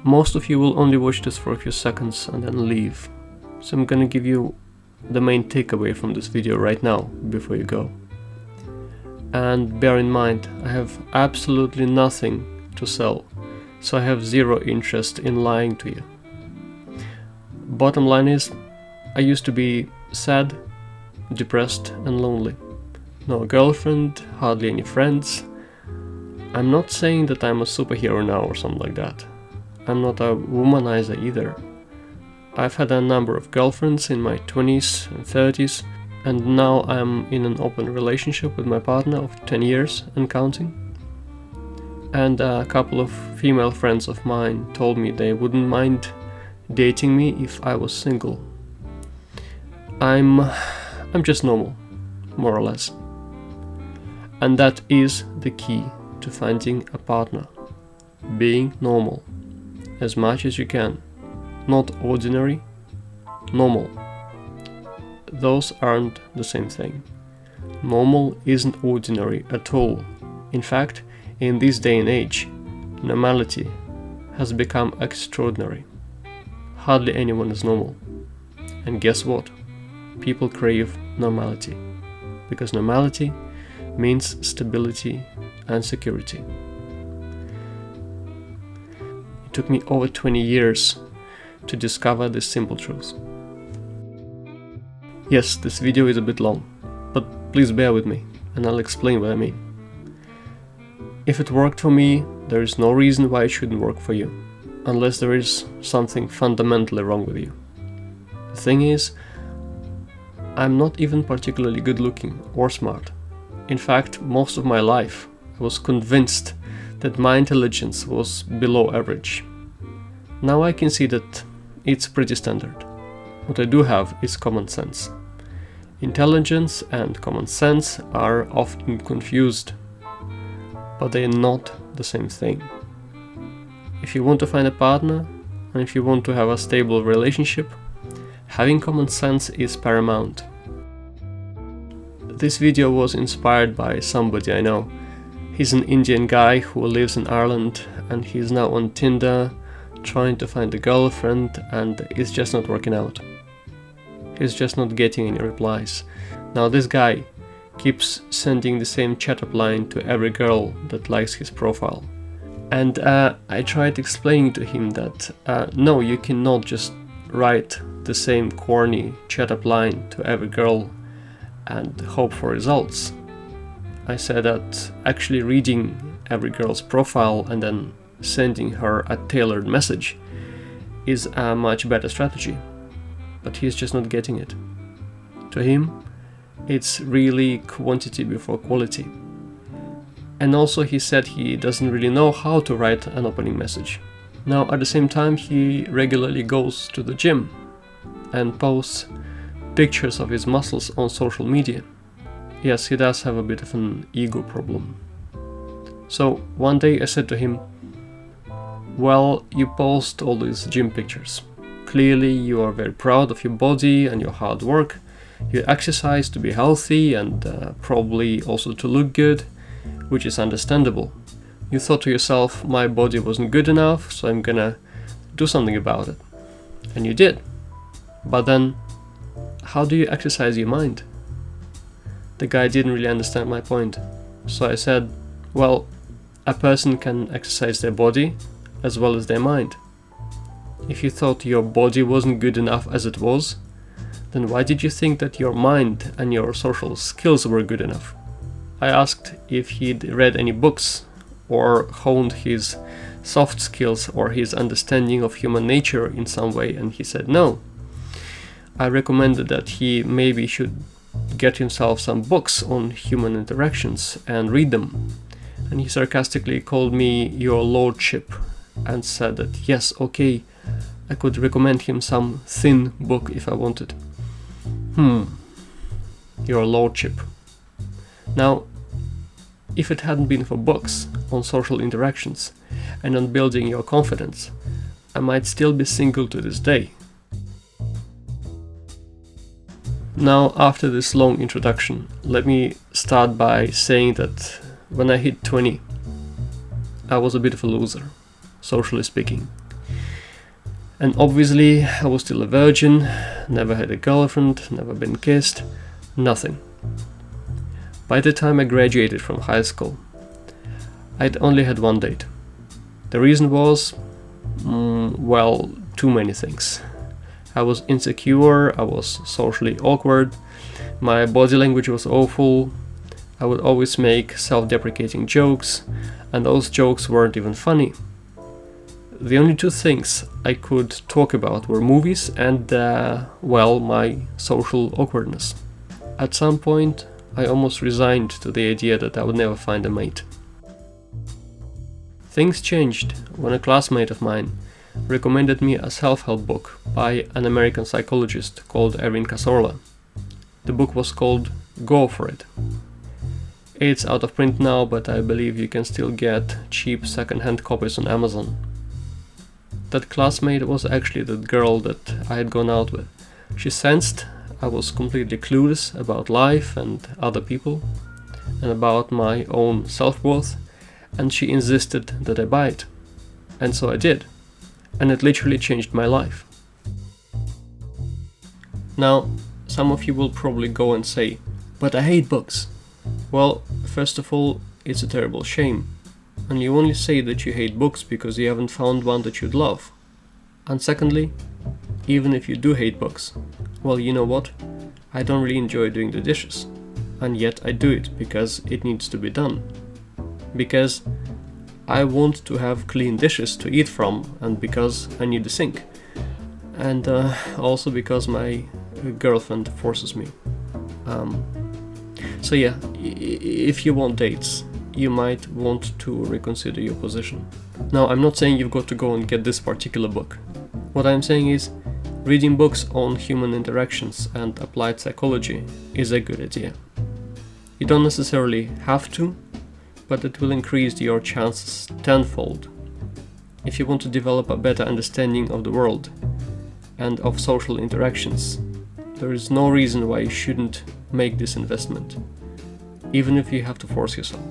Most of you will only watch this for a few seconds and then leave. So I'm gonna give you the main takeaway from this video right now, before you go. And bear in mind, I have absolutely nothing to sell, so I have zero interest in lying to you. Bottom line is, I used to be sad, depressed and lonely. No girlfriend, hardly any friends. I'm not saying that I'm a superhero now or something like that. I'm not a womanizer either. I've had a number of girlfriends in my 20s and 30s, and now I'm in an open relationship with my partner of 10 years and counting. And a couple of female friends of mine told me they wouldn't mind dating me if I was single. I'm just normal, more or less. And that is the key to finding a partner. Being normal, as much as you can. Not ordinary, normal. Those aren't the same thing. Normal isn't ordinary at all. In fact, in this day and age, normality has become extraordinary. Hardly anyone is normal. And guess what? People crave normality. Because normality means stability and security. It took me over 20 years to discover this simple truth. Yes, this video is a bit long, but please bear with me and I'll explain what I mean. If it worked for me, there is no reason why it shouldn't work for you, unless there is something fundamentally wrong with you. The thing is, I'm not even particularly good looking or smart. In fact, most of my life I was convinced that my intelligence was below average. Now I can see that it's pretty standard. What I do have is common sense. Intelligence and common sense are often confused, but they are not the same thing. If you want to find a partner, and if you want to have a stable relationship, having common sense is paramount. This video was inspired by somebody I know. He's an Indian guy who lives in Ireland and he's now on Tinder trying to find a girlfriend, and it's just not working out. He's just not getting any replies. Now this guy keeps sending the same chat-up line to every girl that likes his profile. And I tried explaining to him that no, you cannot just write the same corny chat-up line to every girl and hope for results. I said that actually reading every girl's profile and then sending her a tailored message is a much better strategy, but he's just not getting it. To him, it's really quantity before quality. And also he said he doesn't really know how to write an opening message. Now at the same time, he regularly goes to the gym and posts pictures of his muscles on social media. Yes, he does have a bit of an ego problem. So one day I said to him, well, you post all these gym pictures. Clearly you are very proud of your body and your hard work. You exercise to be healthy and probably also to look good, which is understandable. You thought to yourself, my body wasn't good enough, so I'm gonna do something about it. And you did. But then, how do you exercise your mind? The guy didn't really understand my point. So I said, well, a person can exercise their body as well as their mind. If you thought your body wasn't good enough as it was, then why did you think that your mind and your social skills were good enough? I asked if he'd read any books or honed his soft skills or his understanding of human nature in some way, and he said no. I recommended that he maybe should get himself some books on human interactions and read them. And he sarcastically called me your lordship and said that yes, okay, I could recommend him some thin book if I wanted. Your lordship. Now, if it hadn't been for books on social interactions and on building your confidence, I might still be single to this day. Now, after this long introduction, let me start by saying that when I hit 20, I was a bit of a loser, socially speaking. And obviously I was still a virgin, never had a girlfriend, never been kissed, nothing. By the time I graduated from high school, I'd only had one date. The reason was, well, too many things. I was insecure, I was socially awkward, my body language was awful, I would always make self-deprecating jokes, and those jokes weren't even funny. The only two things I could talk about were movies and, my social awkwardness. At some point, I almost resigned to the idea that I would never find a mate. Things changed when a classmate of mine recommended me a self-help book by an American psychologist called Erwin Casorla. The book was called Go For It. It's out of print now, but I believe you can still get cheap second-hand copies on Amazon. That classmate was actually the girl that I had gone out with. She sensed I was completely clueless about life and other people, and about my own self-worth, and she insisted that I buy it. And so I did. And it literally changed my life. Now, some of you will probably go and say, "But I hate books." Well, first of all, it's a terrible shame. And you only say that you hate books because you haven't found one that you'd love. And secondly, even if you do hate books, well, you know what? I don't really enjoy doing the dishes. And yet I do it because it needs to be done. Because I want to have clean dishes to eat from, and because I need a sink. And also because my girlfriend forces me. So yeah, if you want dates, you might want to reconsider your position. Now, I'm not saying you've got to go and get this particular book. What I'm saying is, reading books on human interactions and applied psychology is a good idea. You don't necessarily have to, but it will increase your chances tenfold. If you want to develop a better understanding of the world and of social interactions, there is no reason why you shouldn't make this investment, even if you have to force yourself.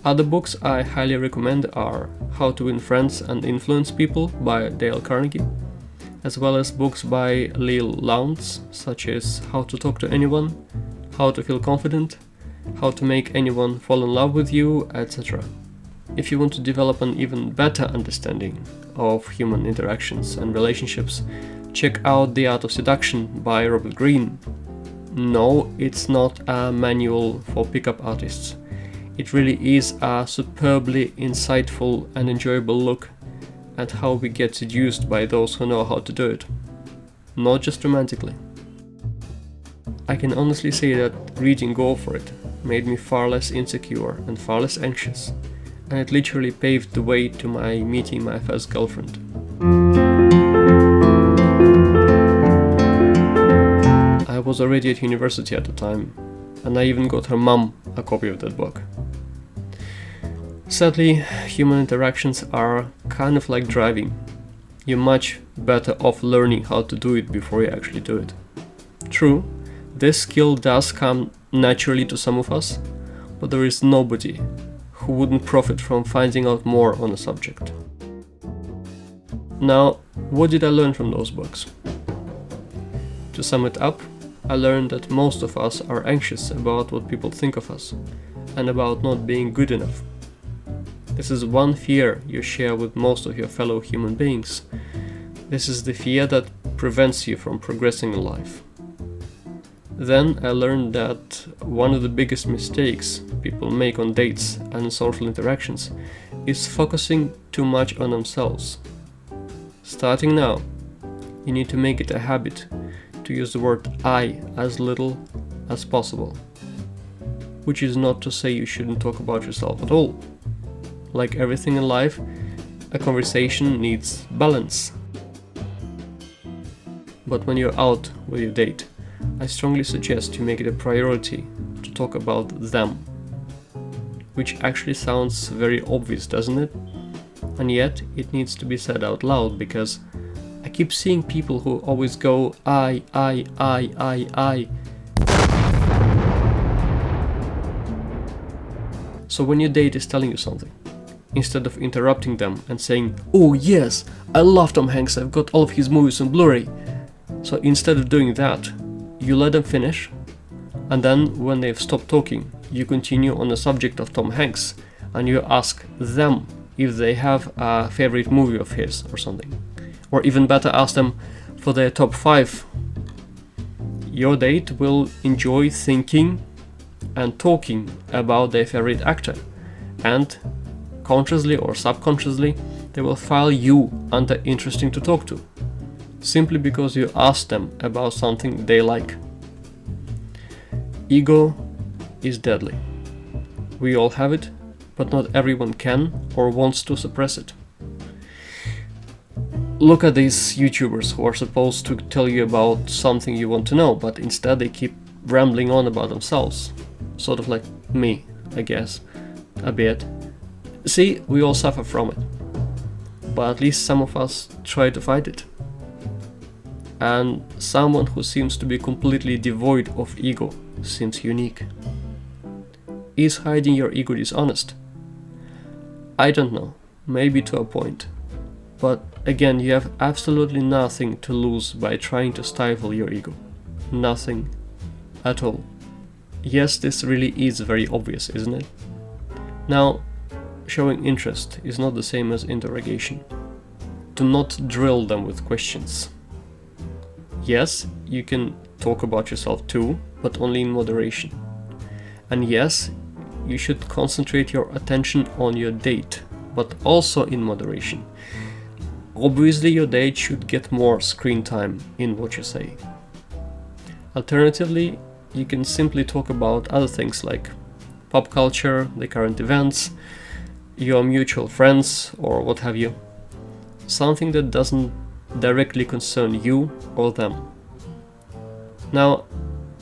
Other books I highly recommend are How to Win Friends and Influence People by Dale Carnegie, as well as books by Lil Lowndes, such as How to Talk to Anyone, How to Feel Confident, How to Make Anyone Fall in Love with You, etc. If you want to develop an even better understanding of human interactions and relationships, check out The Art of Seduction by Robert Greene. No, it's not a manual for pickup artists. It really is a superbly insightful and enjoyable look at how we get seduced by those who know how to do it. Not just romantically. I can honestly say that reading Go For It made me far less insecure and far less anxious, and it literally paved the way to my meeting my first girlfriend. I was already at university at the time, and I even got her mum a copy of that book. Sadly, human interactions are kind of like driving. You're much better off learning how to do it before you actually do it. True, this skill does come naturally to some of us, but there is nobody who wouldn't profit from finding out more on a subject. Now, what did I learn from those books? To sum it up, I learned that most of us are anxious about what people think of us, and about not being good enough. This is one fear you share with most of your fellow human beings. This is the fear that prevents you from progressing in life. Then I learned that one of the biggest mistakes people make on dates and social interactions is focusing too much on themselves. Starting now, you need to make it a habit to use the word I as little as possible. Which is not to say you shouldn't talk about yourself at all. Like everything in life, a conversation needs balance. But when you're out with your date, I strongly suggest you make it a priority to talk about them. Which actually sounds very obvious, doesn't it? And yet, it needs to be said out loud, because I keep seeing people who always go, I. So when your date is telling you something, instead of interrupting them and saying, "Oh yes, I love Tom Hanks, I've got all of his movies on Blu-ray." So instead of doing that, you let them finish, and then when they've stopped talking, you continue on the subject of Tom Hanks, and you ask them if they have a favorite movie of his or something. Or even better, ask them for their top 5. Your date will enjoy thinking and talking about their favorite actor, and consciously or subconsciously, they will file you under interesting to talk to, simply because you asked them about something they like. Ego is deadly. We all have it, but not everyone can or wants to suppress it. Look at these YouTubers who are supposed to tell you about something you want to know, but instead they keep rambling on about themselves. Sort of like me, I guess, a bit. See, we all suffer from it, but at least some of us try to fight it. And someone who seems to be completely devoid of ego seems unique. Is hiding your ego dishonest? I don't know, maybe to a point. But again, you have absolutely nothing to lose by trying to stifle your ego. Nothing at all. Yes, this really is very obvious, isn't it? Now, showing interest is not the same as interrogation. Do not drill them with questions. Yes, you can talk about yourself too, but only in moderation. And yes, you should concentrate your attention on your date, but also in moderation. Obviously, your date should get more screen time in what you say. Alternatively, you can simply talk about other things like pop culture, the current events, your mutual friends, or what have you. Something that doesn't directly concern you or them. Now,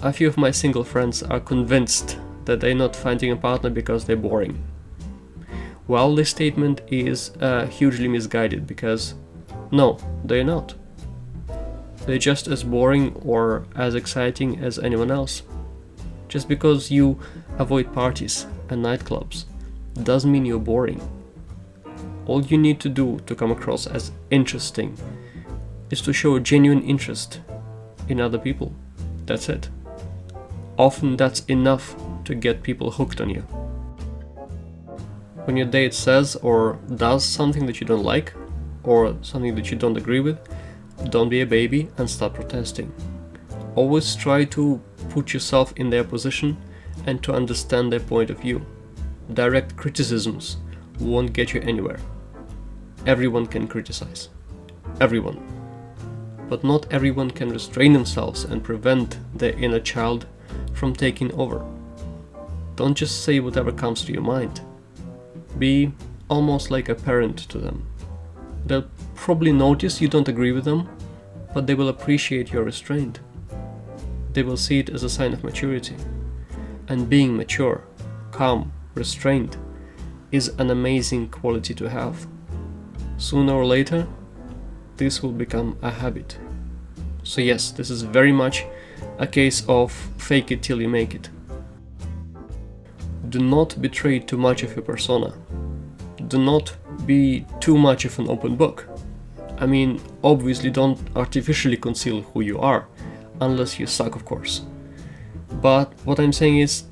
a few of my single friends are convinced that they're not finding a partner because they're boring. Well, this statement is hugely misguided because no, they're not. They're just as boring or as exciting as anyone else. Just because you avoid parties and nightclubs doesn't mean you're boring. All you need to do to come across as interesting is to show a genuine interest in other people. That's it. Often that's enough to get people hooked on you. When your date says or does something that you don't like, or something that you don't agree with, don't be a baby and start protesting. Always try to put yourself in their position and to understand their point of view. Direct criticisms won't get you anywhere. Everyone can criticize. Everyone. But not everyone can restrain themselves and prevent their inner child from taking over. Don't just say whatever comes to your mind. Be almost like a parent to them. They'll probably notice you don't agree with them, but they will appreciate your restraint. They will see it as a sign of maturity. And being mature, calm, restrained is an amazing quality to have. Sooner or later, this will become a habit. So yes, this is very much a case of fake it till you make it. Do not betray too much of your persona. Do not be too much of an open book. I mean, obviously don't artificially conceal who you are, unless you suck, of course. But what I'm saying is,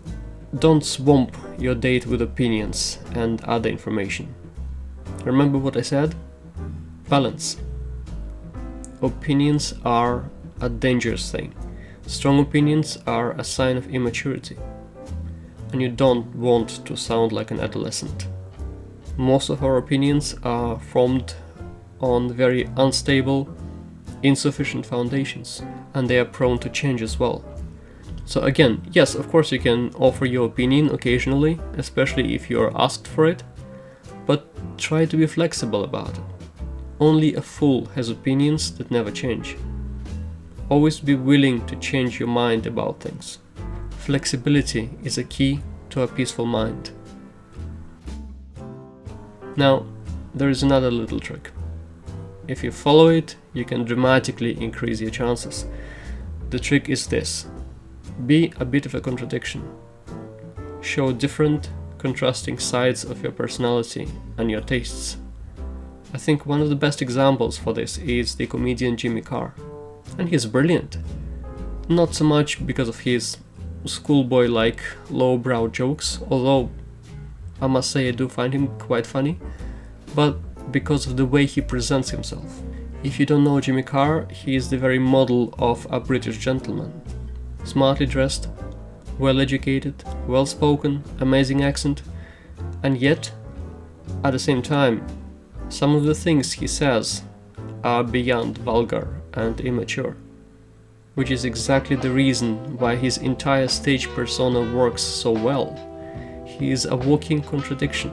don't swamp your date with opinions and other information. Remember what I said? Balance. Opinions are a dangerous thing. Strong opinions are a sign of immaturity. And you don't want to sound like an adolescent. Most of our opinions are formed on very unstable, insufficient foundations, and they are prone to change as well. So again, yes, of course you can offer your opinion occasionally, especially if you are asked for it, but try to be flexible about it. Only a fool has opinions that never change. Always be willing to change your mind about things. Flexibility is a key to a peaceful mind. Now, there is another little trick. If you follow it, you can dramatically increase your chances. The trick is this. Be a bit of a contradiction. Show different contrasting sides of your personality and your tastes. I think one of the best examples for this is the comedian Jimmy Carr. And he's brilliant. Not so much because of his schoolboy-like lowbrow jokes, although I must say I do find him quite funny, but because of the way he presents himself. If you don't know Jimmy Carr, he is the very model of a British gentleman. Smartly dressed, well-educated, well-spoken, amazing accent, and yet, at the same time, some of the things he says are beyond vulgar and immature, which is exactly the reason why his entire stage persona works so well. He is a walking contradiction.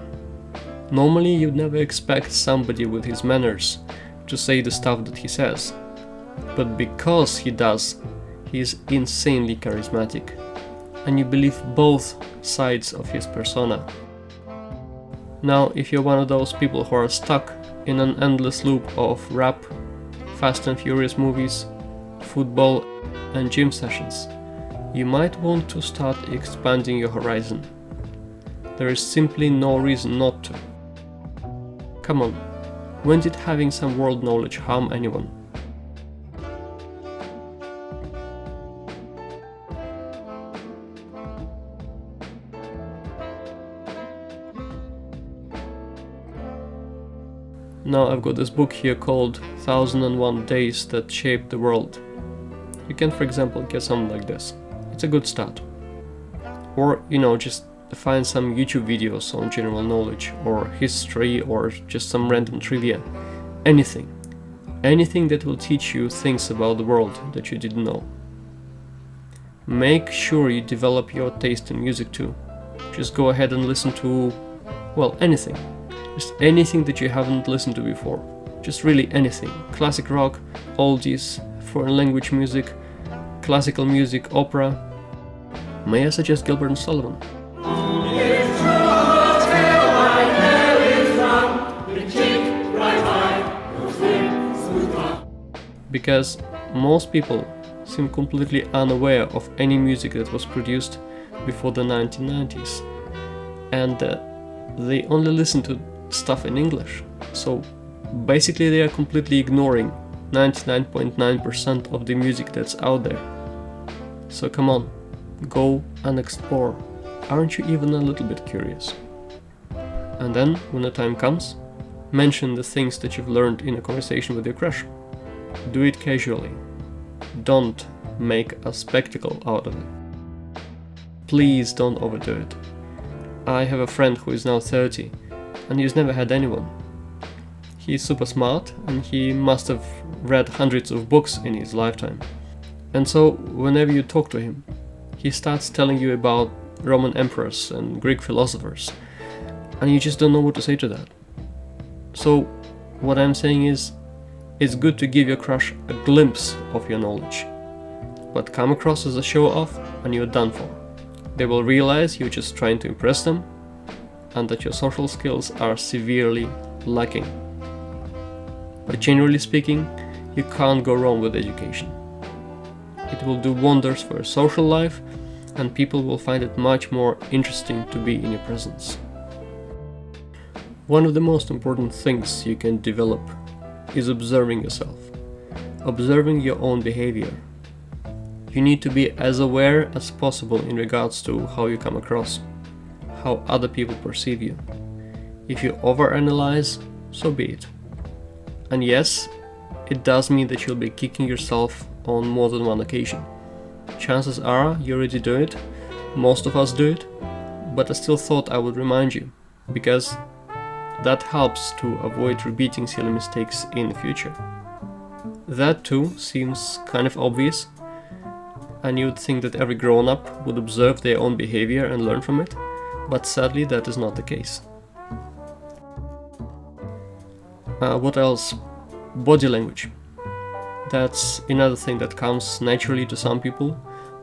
Normally you'd never expect somebody with his manners to say the stuff that he says, but because he does, he is insanely charismatic, and you believe both sides of his persona. Now, if you're one of those people who are stuck in an endless loop of rap, Fast and Furious movies, football and gym sessions, you might want to start expanding your horizon. There is simply no reason not to. Come on, when did having some world knowledge harm anyone? Now I've got this book here called 1001 Days That Shaped the World. You can, for example, get something like this. It's a good start. Or, just find some YouTube videos on general knowledge, or history, or just some random trivia. Anything. Anything that will teach you things about the world that you didn't know. Make sure you develop your taste in music too. Just go ahead and listen to, anything. Just anything that you haven't listened to before. Just really anything. Classic rock, oldies, foreign language music, classical music, opera. May I suggest Gilbert and Sullivan? Because most people seem completely unaware of any music that was produced before the 1990s, and they only listen to stuff in English. So basically they are completely ignoring 99.9% of the music that's out there. So come on, go and explore. Aren't you even a little bit curious? And then, when the time comes, mention the things that you've learned in a conversation with your crush. Do it casually. Don't make a spectacle out of it. Please don't overdo it. I have a friend who is now 30 and he's never had anyone. He's super smart and he must have read hundreds of books in his lifetime. And so whenever you talk to him, he starts telling you about Roman emperors and Greek philosophers, and you just don't know what to say to that. So what I'm saying is, it's good to give your crush a glimpse of your knowledge, but come across as a show-off and you're done for. They will realize you're just trying to impress them and that your social skills are severely lacking. But generally speaking, you can't go wrong with education. It will do wonders for your social life, and people will find it much more interesting to be in your presence. One of the most important things you can develop is observing yourself, observing your own behavior. You need to be as aware as possible in regards to how you come across, how other people perceive you. If you overanalyze, so be it. And yes, it does mean that you'll be kicking yourself on more than one occasion. Chances are you already do it, most of us do it, but I still thought I would remind you, because that helps to avoid repeating silly mistakes in the future. That too seems kind of obvious, and you'd think that every grown-up would observe their own behavior and learn from it, but sadly that is not the case. What else? Body language. That's another thing that comes naturally to some people,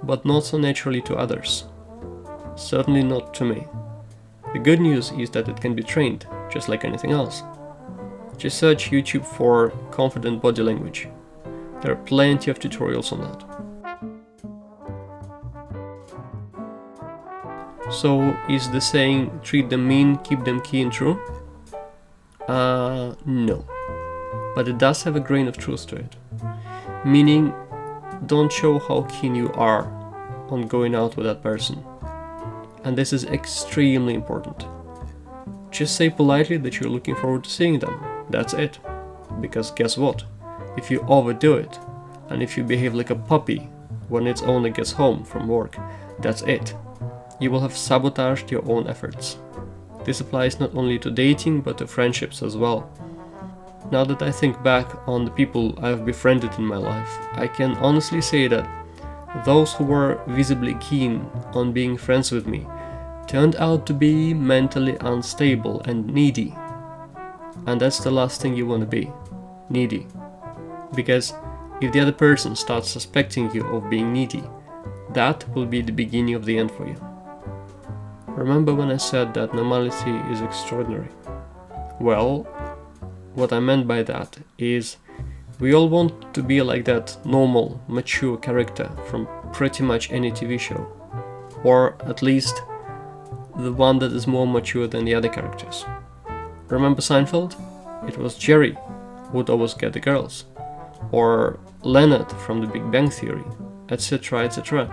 but not so naturally to others. Certainly not to me. The good news is that it can be trained, just like anything else. Just search YouTube for confident body language. There are plenty of tutorials on that. So is the saying treat them mean, keep them keen true? No. But it does have a grain of truth to it. Meaning, don't show how keen you are on going out with that person. And this is extremely important. Just say politely that you're looking forward to seeing them. That's it. Because guess what? If you overdo it, and if you behave like a puppy when it only gets home from work, that's it. You will have sabotaged your own efforts. This applies not only to dating, but to friendships as well. Now that I think back on the people I've befriended in my life, I can honestly say that those who were visibly keen on being friends with me turned out to be mentally unstable and needy. And that's the last thing you want to be, needy. Because if the other person starts suspecting you of being needy, that will be the beginning of the end for you. Remember when I said that normality is extraordinary? Well, what I meant by that is we all want to be like that normal, mature character from pretty much any TV show. Or at least the one that is more mature than the other characters. Remember Seinfeld? It was Jerry who would always get the girls. Or Leonard from The Big Bang Theory, etc, etc.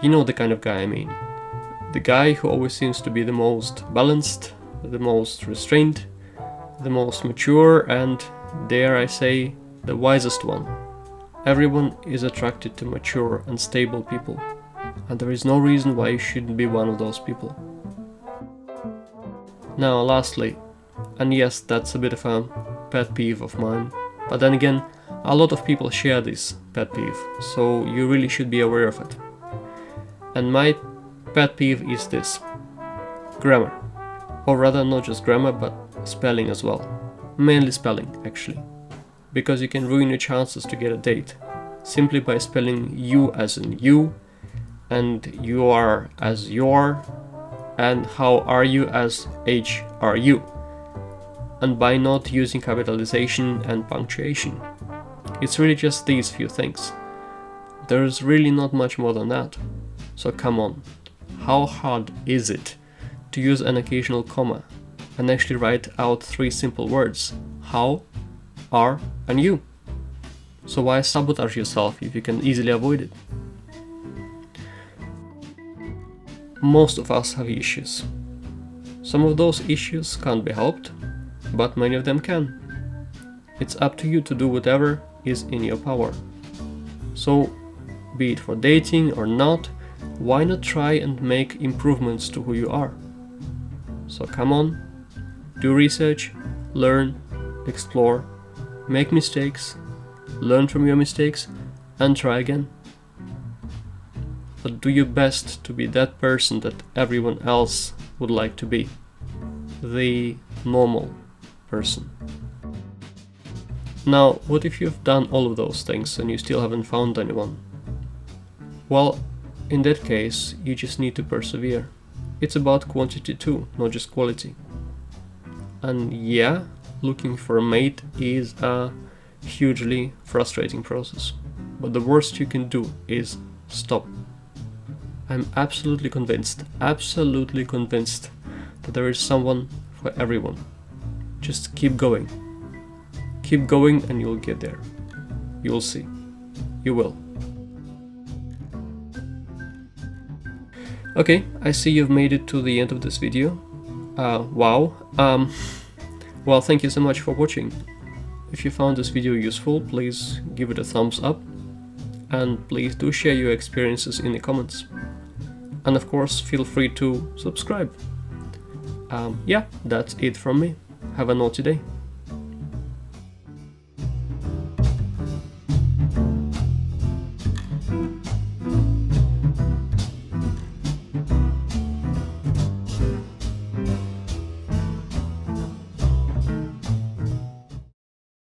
You know the kind of guy I mean. The guy who always seems to be the most balanced, the most restrained, the most mature, and, dare I say, the wisest one. Everyone is attracted to mature and stable people, and there is no reason why you shouldn't be one of those people. Now, lastly, and yes, that's a bit of a pet peeve of mine, but then again, a lot of people share this pet peeve, so you really should be aware of it. And my pet peeve is this: grammar. Or rather, not just grammar, but spelling as well. Mainly spelling, actually. Because you can ruin your chances to get a date simply by spelling you as in you, and you are as your, and how are you as HRU, and by not using capitalization and punctuation. It's really just these few things. There's really not much more than that. So come on, how hard is it to use an occasional comma and actually write out 3 simple words: how, are, and you? So why sabotage yourself if you can easily avoid it? Most of us have issues. Some of those issues can't be helped, but many of them can. It's up to you to do whatever is in your power. So, be it for dating or not, why not try and make improvements to who you are? So come on, do research, learn, explore, make mistakes, learn from your mistakes, and try again. But do your best to be that person that everyone else would like to be. The normal person. Now, what if you've done all of those things and you still haven't found anyone? Well, in that case, you just need to persevere. It's about quantity too, not just quality. And yeah, looking for a mate is a hugely frustrating process. But the worst you can do is stop. I'm absolutely convinced that there is someone for everyone. Just keep going. Keep going and you'll get there. You'll see. You will. Okay, I see you've made it to the end of this video. Wow. Well, thank you so much for watching. If you found this video useful, please give it a thumbs up. And please do share your experiences in the comments. And of course, feel free to subscribe. Yeah, that's it from me. Have a naughty day.